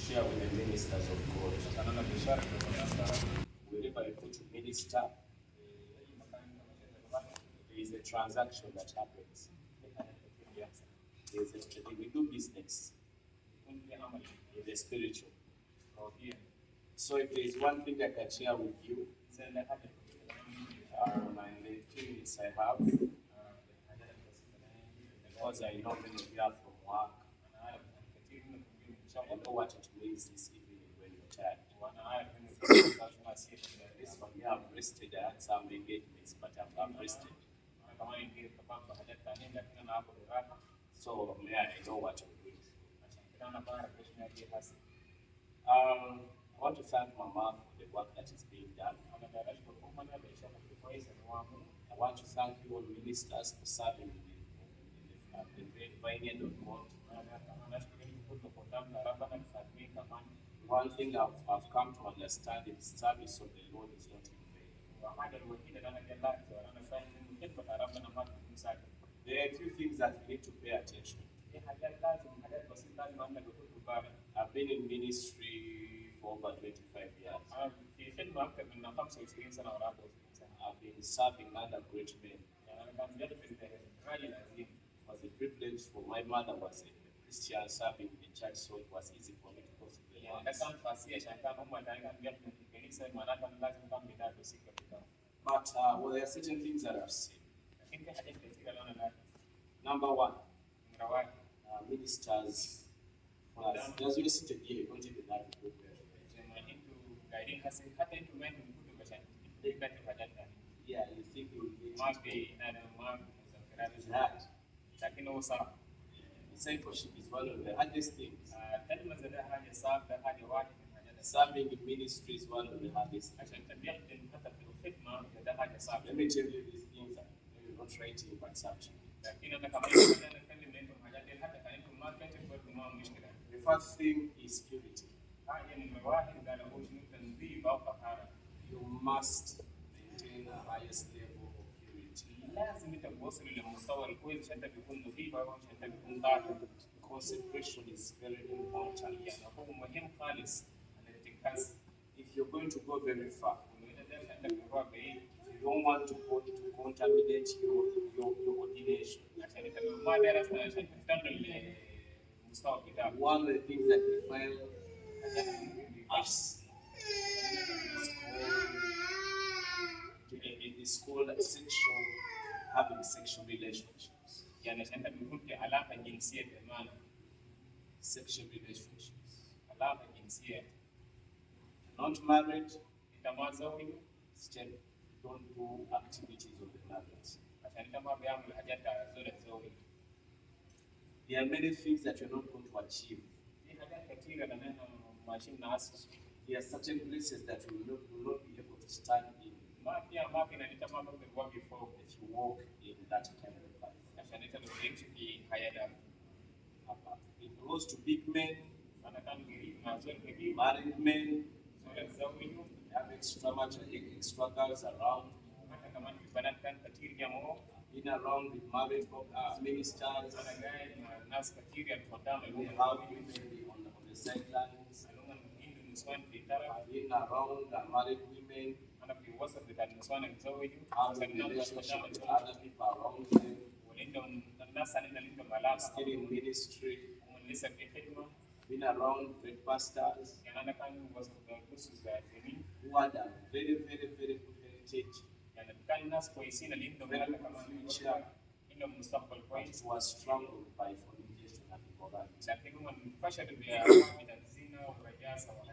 share with the ministers of God. Wherever you go to minister, there is a transaction that happens. We do business in the spiritual. So if there is one thing I can share with you, and the 2 minutes I have, because I know many of you are from work, I know what it means this evening when you're tired. This for me, I've rested. I had some engagements, but I've rested. So I know what to do. I want to thank Mama for the work that is being done. I want to thank you all ministers for serving in the vineyard of God. One thing I've come to understand is the service of the Lord is not in vain. There are a few things that we need to pay attention to. I've been in ministry for over 25 years. I've been serving under great men. It was a privilege for my mother was a Christian serving in the church, so it was easy for me to go through the lines. But well, there are certain things that I've seen. Number one, ministers, just you sit here, you don't even have to go there. Yeah, you think you will get that. Discipleship is one of the hardest things. Serving in ministry is one of the hardest things. Let me tell you these things that you're not writing, but something. The first thing is purity. You must maintain the highest level of purity. Consecration is very important. If you're going to go very far, you don't want to contaminate your ordination. One of the things that define us is called having sexual relationships. Sexual relationships. Not married, still don't do activities of the marriage. There are many things that you're not going to achieve. There are certain places that you will not be able to stand in if you walk in that kind of life. It goes to big men, married men, have extra girls around, in around with married ministers, we have women on the sidelines, in around married women, having relationship with other people around them, still in ministry, been around great pastors who had a very, very, very good heritage, very good future, but was struggled by fornication and immorality.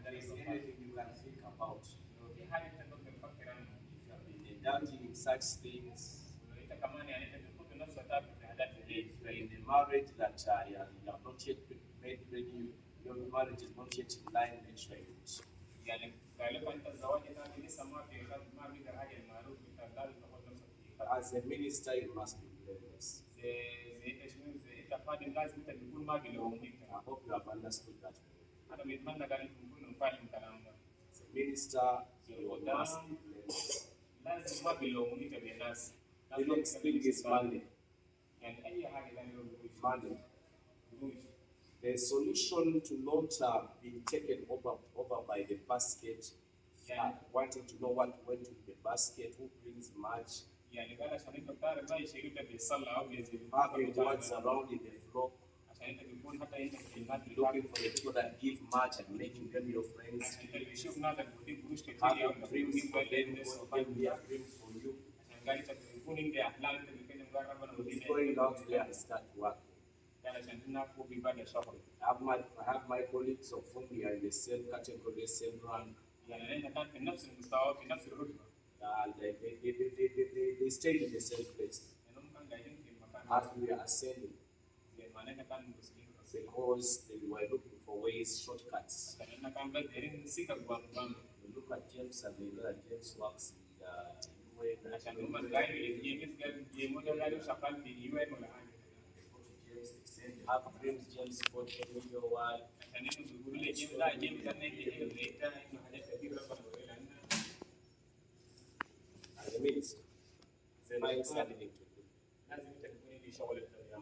There is anything you can think about. If you have been indulging in such things, if you are in a marriage that you have not yet made ready, your marriage is not yet in line, make sure you do so. As a minister, you must be blameless. I hope you have understood that. As a minister, you must be blameless. The next thing is money. Money. The solution to not be taken over by the basket, wanting to know what went in the basket, who brings much, having words around in the flock, looking for the people that give much and making them your friends, having dreams for them, God gave their dreams for you. He's going out there and start working. I have my colleagues of whom we are in the same category, same rank. And they stay in the same place as we are ascending, because they were looking for ways, shortcuts. They look at James and they know that James works in the UN. Have dreams, James for your word. As a minister, find something to do.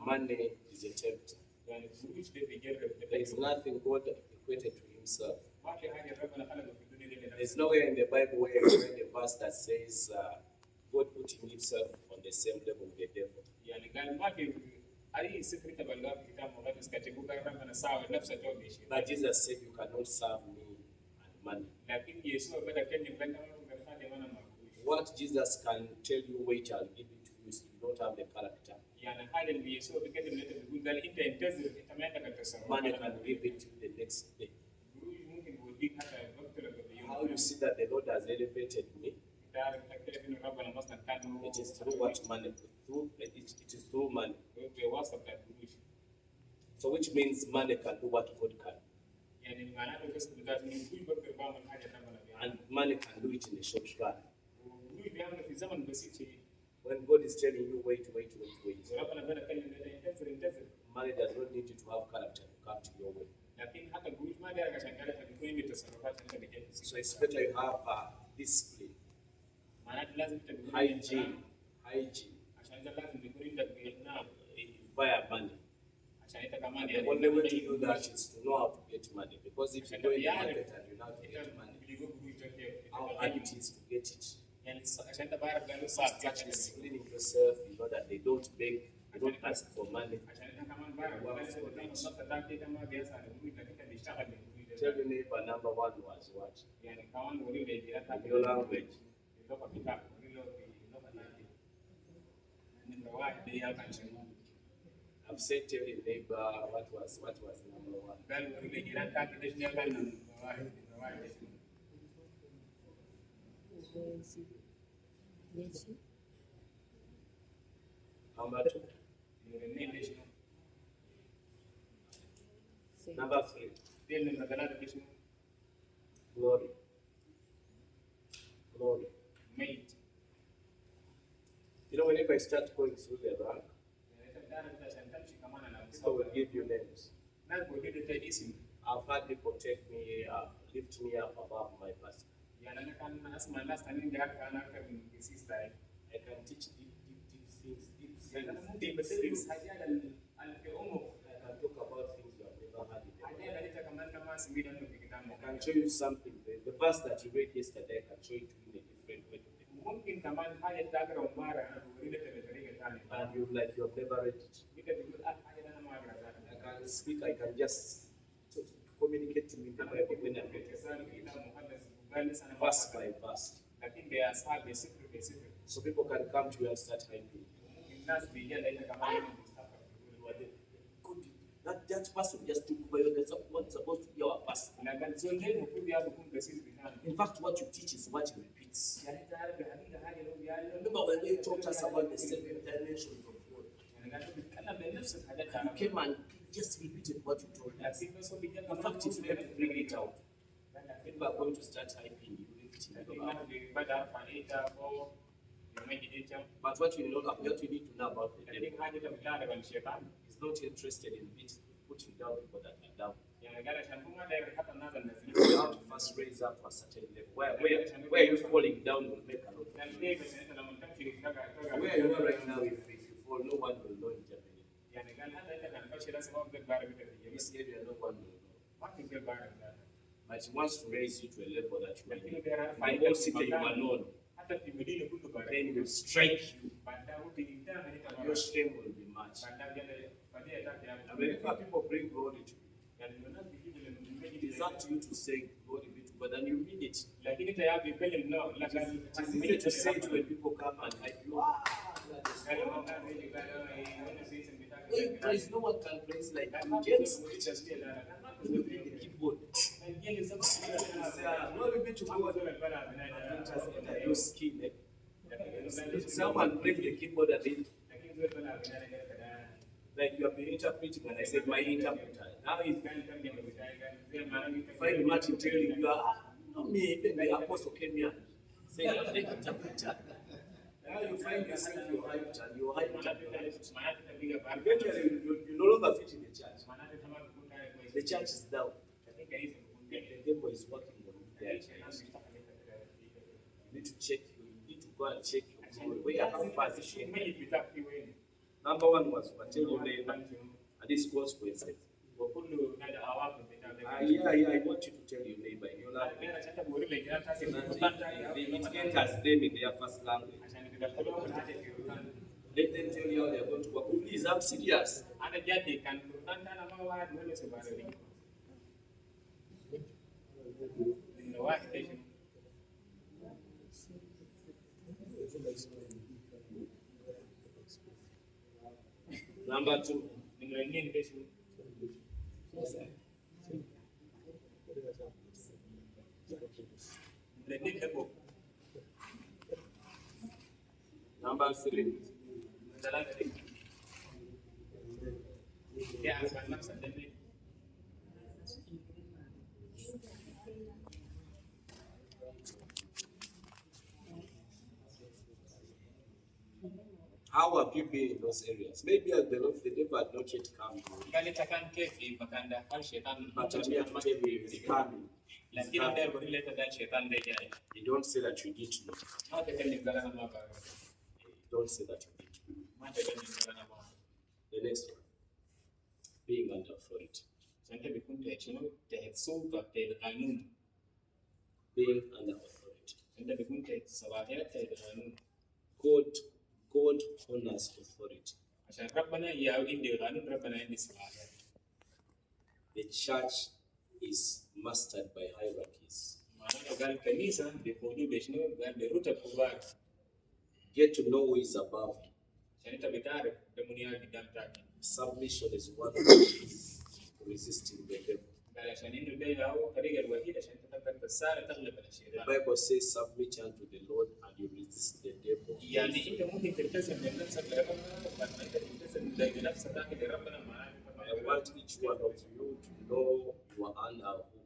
Money is a tempter. There is nothing God equated to himself. There's nowhere in the Bible where you read a verse that says God putting himself on the same level with the devil. But Jesus said you cannot serve me and money. What Jesus can tell you, wait, I'll give it to you, if you don't have the character. Money can give it to you the next day. How you see that the Lord has elevated me? It is through what money? It is through money. So which means money can do what God can. And money can do it in a short run. When God is telling you, wait. Money does not need you to have character to come to your way. So it's better you have discipline, hygiene via money. And the only way to do that is to know how to get money. Because if you go in the market and you know how to get money, how hard it is to get it. Start disciplining yourself, you know that they don't beg, they don't ask for money. Tell your neighbor number one was what? In your language. I've said tell your neighbor what was number one. Number two. Number three. Glory. Mate. You know, whenever I start going through the rank, people will give you names. I've had people take me, lift me up above my pastor. I can teach deep things. I can talk about things you have never heard in I can show you something. The verse that you read yesterday, I can show it to you in a different way. And you like you have never read it. I can speak, I can just communicate to me the Bible when I read it. Verse by verse. So people can come to you and start hyping. That person just took away what's supposed to be our pastor. In fact, what you teach is what he repeats. Remember when they taught us about the seven dimensions of God? You came and just repeated what you told us. In fact, if you have to bring it out, people are going to start hyping you. But what you need to know about the devil, he's not interested in putting down people that are down. You have to first raise up to a certain level. Where you're falling down will make a lot of difference. Where you are right now, if you fall, no one will know in Germany. This area no one will know. But he wants to raise you to a level that you will be. The whole city you are known. Then he will strike you. And your shame will be much. And whenever people bring glory to you, it is up to you to say glory be to God, and you mean it. It is easy to say it when people come and hype you. Praise, no one can praise like you. James preaches will play the keyboard. Glory be to God. It has entered your skin. Someone played the keyboard and it, like you have been interpreting, and I said, my interpreter. Now he's find Martin telling you, not me, even the Apostle came here. Say, I'm the interpreter. Now you find yourself, you're hyped and you're hyped and you're hyped. Eventually, you no longer fit in the church. The church is down. The devil is working on their church. You need to check, you need to go and check your glory. Where how far is it? Number one was tell your neighbor, and this consequences. I want you to tell your neighbor in your language. It enters them in their first language. Let them tell you how they are going to work. Please, I'm serious. Number two. Number three. How have you been in those areas? Maybe the devil had not yet come. But I'm here to tell you, he's coming. You don't say that you need to know. Don't say that you need to know. The next one. Being under authority. Being under authority. God honors authority. The church is mastered by hierarchies. Get to know who is above. Submission is one of the keys to resisting the devil. The Bible says, submit unto the Lord and you resist the devil. I want each one of you to know you are under who.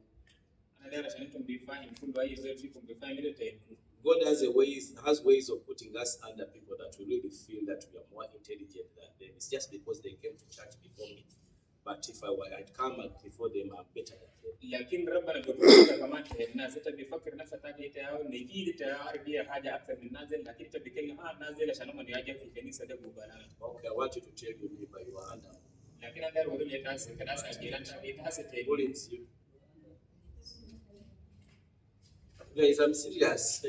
God has ways of putting us under people that we really feel that we are more intelligent than them. It's just because they came to church before me. But if I'd come before them, I'm better than them. Okay, I want you to tell your neighbor you are under. Guys, I'm serious.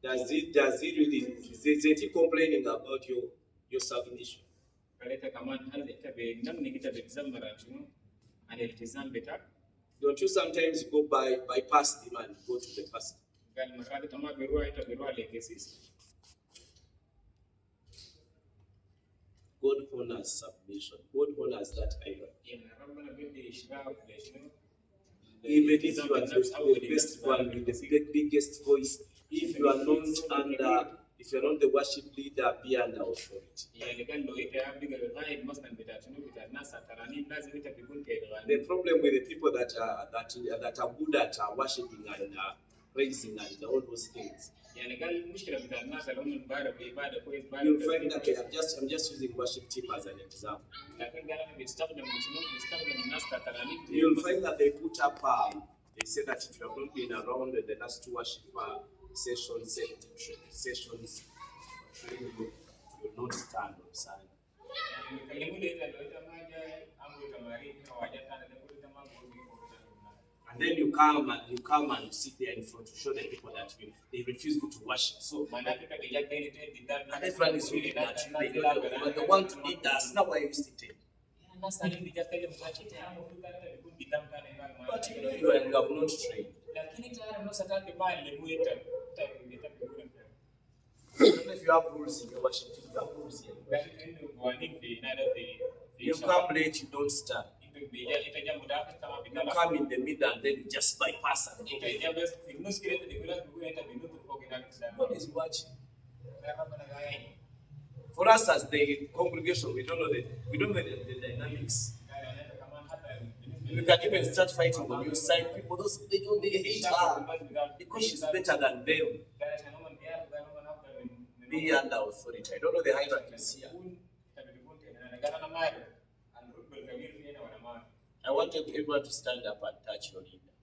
Does it really? Is he complaining about your submission? Don't you sometimes go bypass him and go to the pastor? God honors submission. God honors that hierarchy. Even if you are the best one with the biggest voice, if you are not the worship leader, be under authority. The problem with the people that are good at worshiping and praising and all those things. You'll find that I'm just using worship team as an example. You'll find that they put up, they say that if you have not been around the last two worship sessions training, you will not stand on Sunday. And then you come and sit there in front to show the people that they refuse to worship. So and everyone is looking at you. They want to lead us. Now why are you sitting? But you have not trained. Even if you have rules in your worship, you have rules here. You come late, you don't stand. You come in the middle and then you just bypass and go. God is watching. For us as the congregation, we don't know the dynamics. We can even start fighting on your side. People, they hate her because she's better than them. Be under authority. I don't know the hierarchies here. I want everyone to stand up and touch your leader.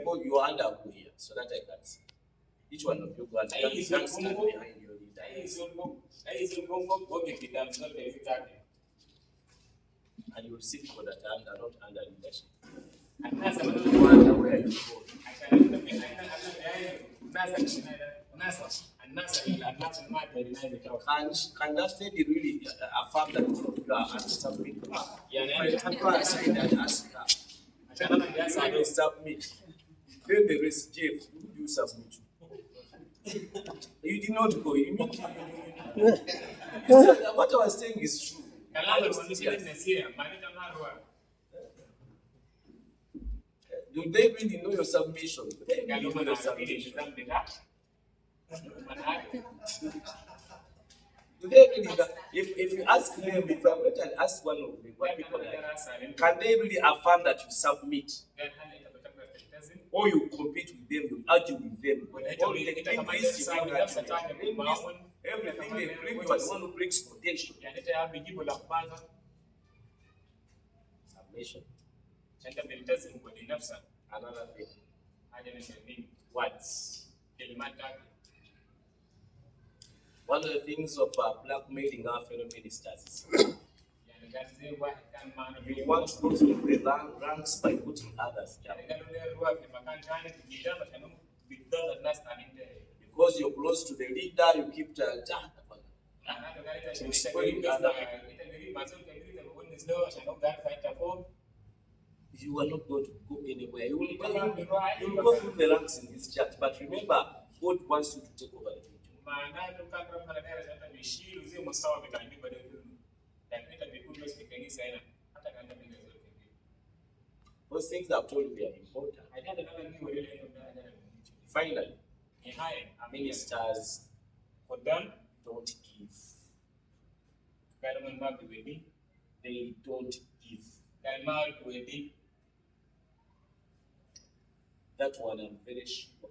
Go, you are under who here so that I can see. Each one of you go and stand behind your leader. And you will see people that are not under leadership. And you wonder where you go. Can that lady really affirm that you are submit? If I go aside and ask her, I will submit. Then the rest, Jeff, you submit. You did not go. What I was saying is true. Do they really know your submission? They really know your submission. Do they really? If you ask them, if I went and ask one of the white people, can they really affirm that you submit? Or you compete with them, you argue with them. Everything they bring, you are the one who brings potential. Submission. Another thing. Words. One of the things of blackmailing our fellow ministers is we want to go through the ranks by putting others down. Because you're close to the leader, you keep to you are not going to go anywhere. You will go through the ranks in this church, but remember, God wants you to take over the kingdom. Those things I've told you they are important. Finally, ministers don't give. They don't give. That one I'm very sure.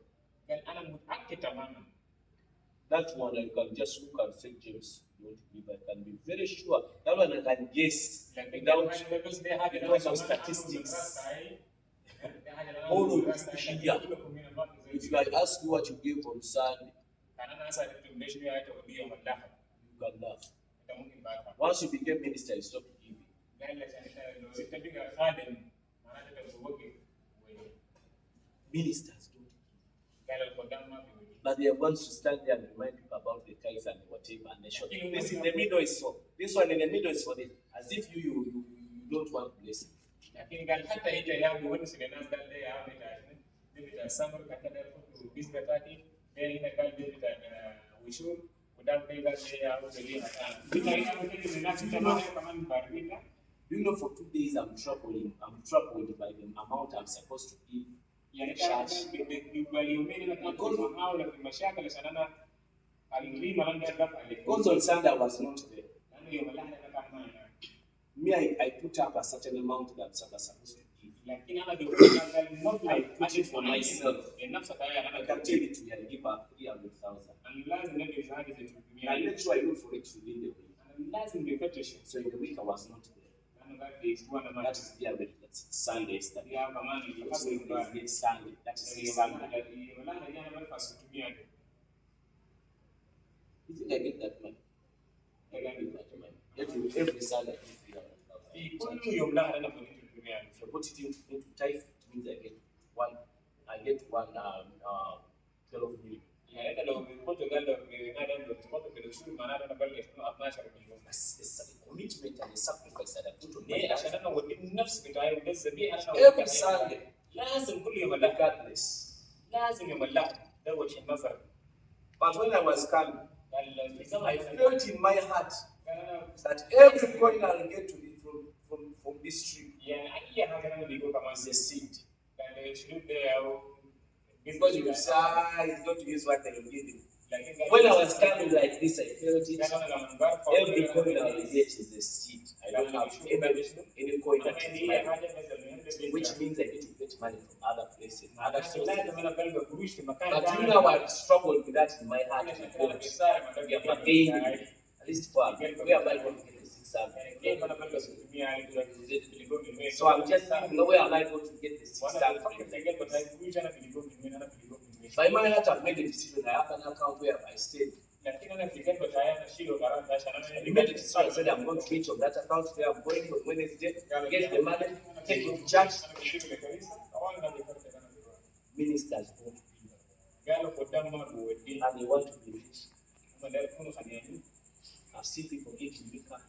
That one I can just look and say, James, don't give. I can be very sure. That one I can guess because of statistics. All of you here, if I ask you what you gave on Sunday, you can laugh. Once you became minister, you stop giving. Ministers don't give. But they are going to stand there and remind people about the tithes and whatever, and they show. This in the middle is for this one in the middle is for this, as if you don't want blessing. You know, for 2 days I'm troubled by the amount I'm supposed to give. Because on Sunday I was not there. Me, I put up a certain amount that I was supposed to give. I put it for myself. I can tell it to you, I give her 300,000. I make sure I look for it within the week. So in the week I was not there. That is their way. That's Sunday. Sunday. That is Sunday. You think I get that money? I don't get that money. Every Sunday, if you put it into type, it means I get one 12 million. It's a commitment and a sacrifice that I put on my life. Every Sunday, regardless. But when I was coming, I felt in my heart that every coin I'll get to be from this tree is a seed. Because you say, it's not to use what I'm giving. When I was coming like this, I felt it. Every coin I'll get is a seed. I don't have any coin that is mine, which means I need to get money from other places, other sources. But you know, I've struggled with that in my heart. At least for where am I going to get the 600? So I'm just thinking, where am I going to get the 600? By my heart, I've made a decision. I have an account where I stayed. I made a decision. I said, I'm going to reach on that account where I'm going on Wednesday, get the money, take it to church. Ministers want to be there. And they want to be rich. I've seen people getting big cars.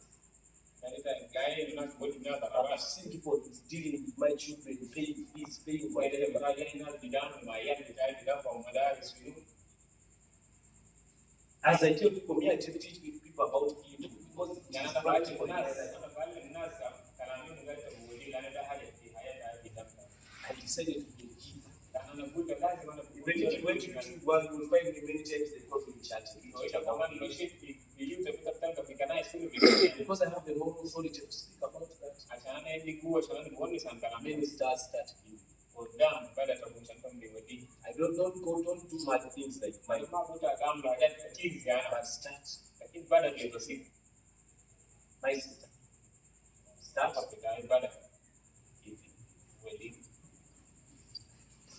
I've seen people dealing with my children, paying fees, paying whatever. As I tell people, I teach people about giving because it is practical. I decided to be a giver. When you went to do one, you will find me many times they call me chatting. Because I have the moral authority to speak about that. Many stars start giving. I don't do mad things like mine. But start. My sister. Start giving.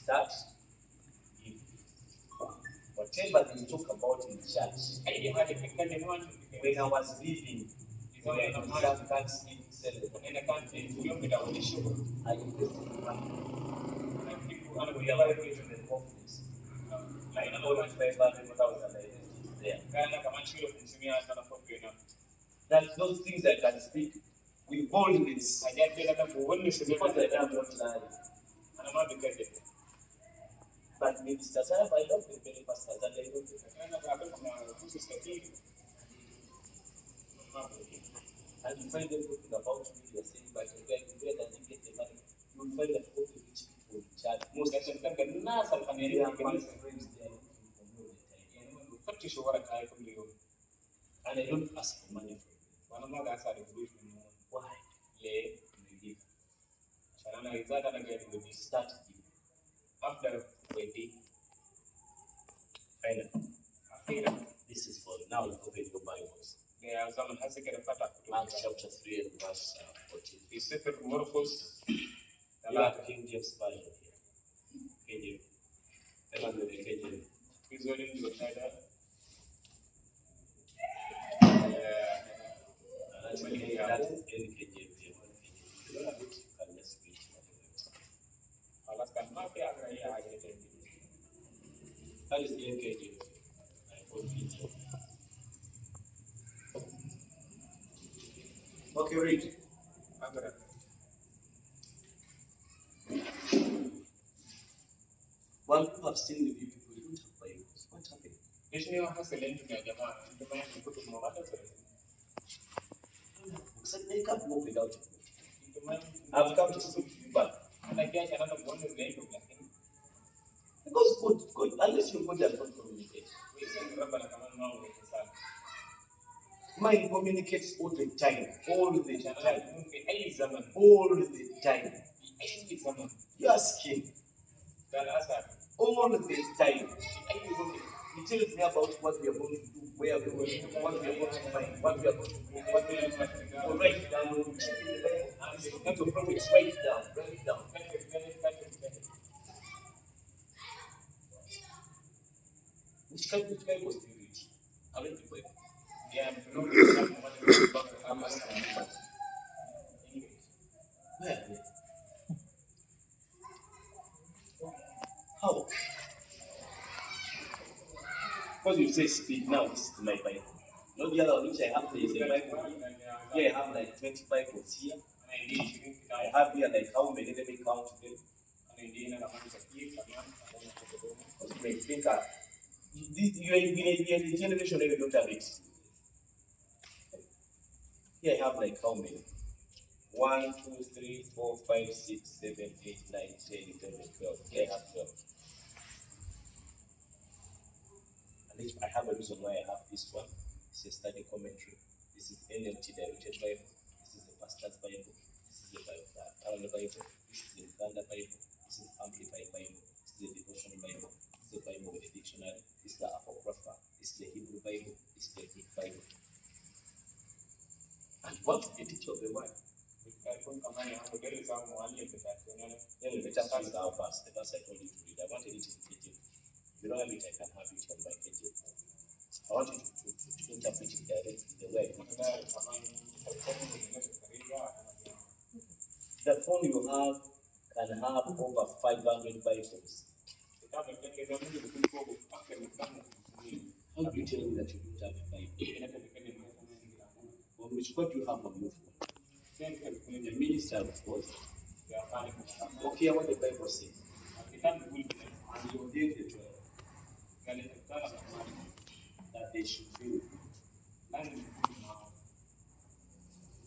Start giving. Whatever they talk about in church. When I was living, I can't sleep, I invested money. We are very in the conference. I know that 500,000 there. That's those things I can speak with boldness. Because I am not lying. But ministers, I love the many pastors and I and you find them talking about me, they are saying, but where does he get the money? You will find that all the rich people in charge, most of them, they are my friends, they are looking for me all the time. And I don't ask for money from them. Why? They give. Start giving. After wedding, final. This is for now. Open your Bibles. Mark chapter 3 and verse 14. You have King James Version here. KJV. That is NKJV. You don't have it, you can just read that is NKJV. Okay, read. One people have seen the people, you don't have Bibles. What happened? They can't walk without it. I've come to speak to you back. Because God, unless you God does not communicate. Mind communicates all the time. All the time. You are asking. All the time. He tells me about what we are going to do, where we are going to do, what we are going to find, what we are going to do, what we are going to do. Write down, check in the Bible. Acts of Prophets, write it down. Write it down. Which kind was the read? I read the Bible. Yeah, where? How? Because you say speak now, this is my Bible. Not the other which I have there is a Bible. Here I have like 20 Bibles here. I have here like how many? Let me count them. You may think you are in a generation where you don't have it. Here I have like how many? 1, 2, 3, 4, 5, 6, 7, 8, 9, 10, 11, 12. Here I have 12. And I have a reason why I have this one. This is a study commentary. This is NLT diluted Bible. This is the pastor's Bible. This is the Bible. This is the Uganda Bible. This is Amplified Bible. This is the Devotion Bible. This is the Bible with a dictionary. This is the Apocrypha. This is the Hebrew Bible. This is the Greek Bible. And what is the teacher of the word? Then we better pass our verse. The verse I told you to read. I wanted it in KJV. If you don't have it, I can have it on my KJV. I want you to interpret it directly the way I want it. The phone you have can have over 500 Bibles. How do you tell me that you don't have a Bible? On which God you have on your phone? The minister, of course. Okay, what the Bible says. And you ordained the 12 that they should be with you,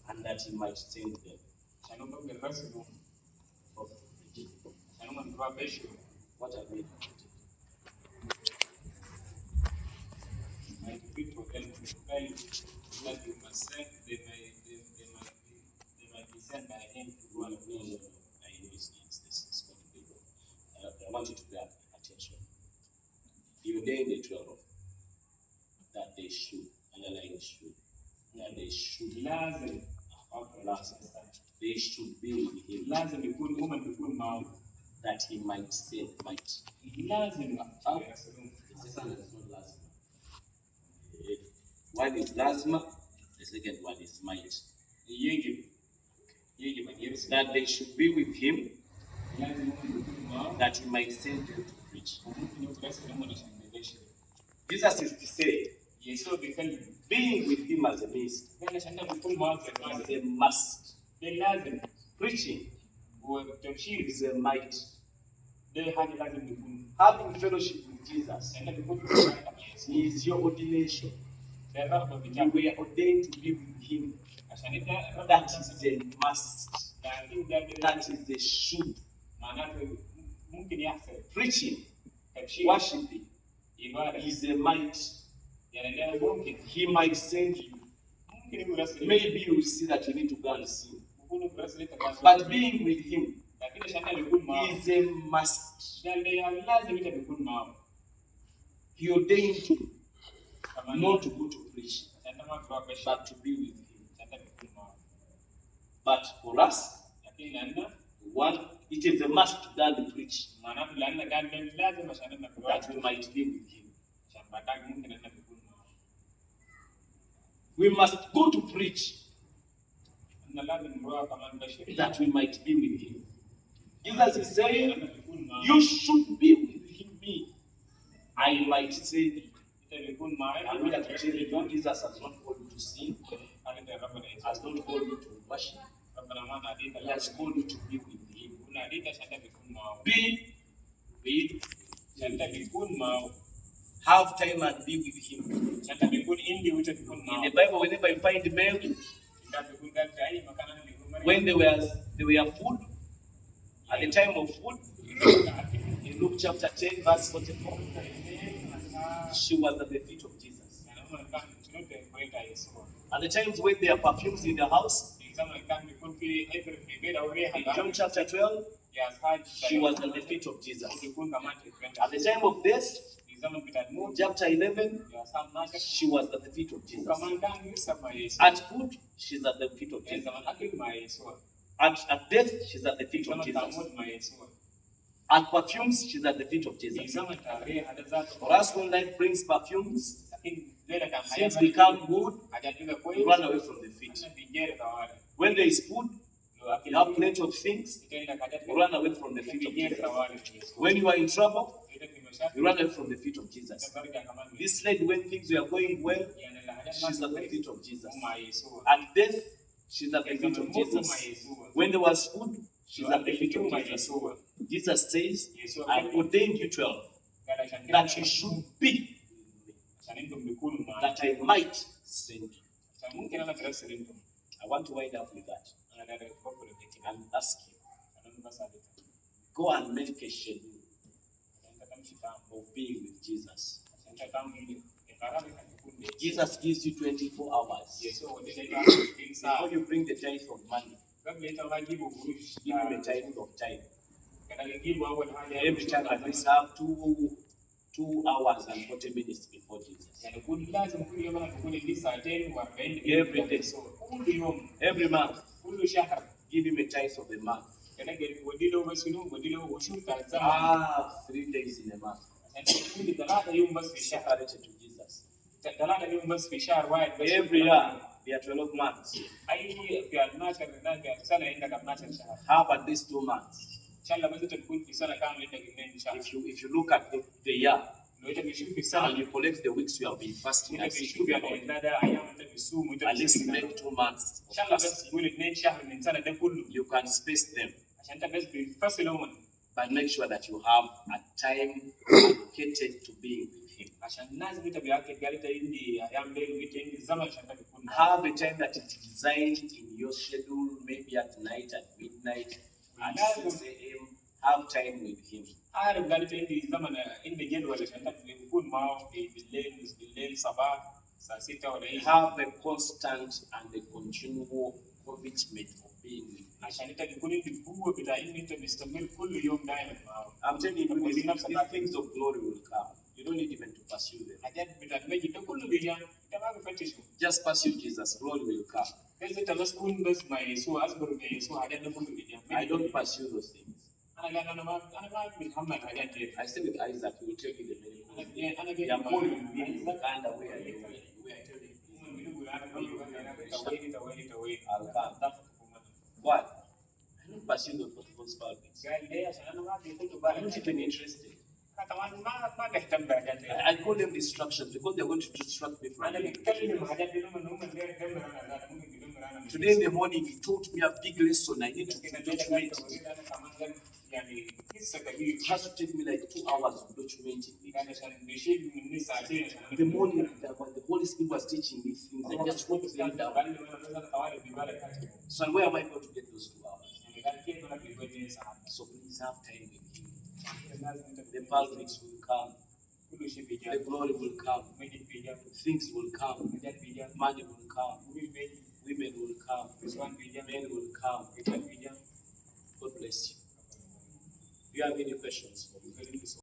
and that he might send them. What have we done? That you must send, they might be sent by him to one of those. I know it's going to be good. I want you to grab attention. You ordained the 12 that they should, underline should, that they should, they should be with him, that he might send, might. One is lazima, the second one is might. That they should be with him, that he might send them to preach. Jesus is to say, being with him as a minister is a must. Preaching is a might. Having fellowship with Jesus is your ordination. You were ordained to be with him. That is a must. That is a should. Preaching, worshiping is a might. He might send you. Maybe you will see that you need to go and sing. But being with him is a must. He ordained you not to go to preach, but to be with him. But for us, one, it is a must to go and preach, that we might be with him. We must go to preach, that we might be with him. Jesus is saying, you should be with me. I might say, I'm here to tell you, Jesus has not called you to sing, has not called you to worship. He has called you to be with him. Be with him. Have time and be with him. In the Bible, whenever you find Mary, when they were food, at the time of food, in Luke chapter 10, verse 44, she was at the feet of Jesus. At the times when there are perfumes in the house, in John chapter 12, she was at the feet of Jesus. At the time of death, chapter 11, she was at the feet of Jesus. At food, she's at the feet of Jesus. At death, she's at the feet of Jesus. At perfumes, she's at the feet of Jesus. For us, when life brings perfumes, things become good, you run away from the feet. When there is food, you have plenty of things, you run away from the feet of Jesus. When you are in trouble, you run away from the feet of Jesus. This lady, when things were going well, she's at the feet of Jesus. At death, she's at the feet of Jesus. When there was food, she's at the feet of Jesus. Jesus says, I ordained you 12, that you should be, that I might send you. I want to wind up with that and ask you, go and make a schedule of being with Jesus. Jesus gives you 24 hours. Before you bring the tithe of money, give him a tithe of time. Every time at least have 2 hours and 40 minutes before Jesus. Every day, every month, give him a tithe of the month. 3 days in a month. Separated to Jesus. Every year, there are 12 months. Have at least 2 months. If you look at the year, and you collect the weeks you have been fasting, at least make 2 months of fasting. You can space them, but make sure that you have a time allocated to being with him. Have a time that is designed in your schedule, maybe at night, at midnight, at 6 a.m. Have time with him. Have a constant and a continual commitment of being with him. I'm telling you, these things of glory will come. You don't need even to pursue them. Just pursue Jesus, glory will come. I don't pursue those things. I stay with Isaac, he will take you the many. They are calling me and where are you? I'll come. Why? I don't pursue those things. I'm not even interested. I call them distractions because they're going to distract me from it. Today in the morning, he taught me a big lesson. I need to document it. It has to take me like 2 hours to document it. In the morning, when the Holy Spirit was teaching these things, I just wrote them down. So where am I going to get those 2 hours? So please have time with him. The politics will come. The glory will come. Things will come. Money will come. Women will come. Men will come. God bless you. Do you have any questions for me?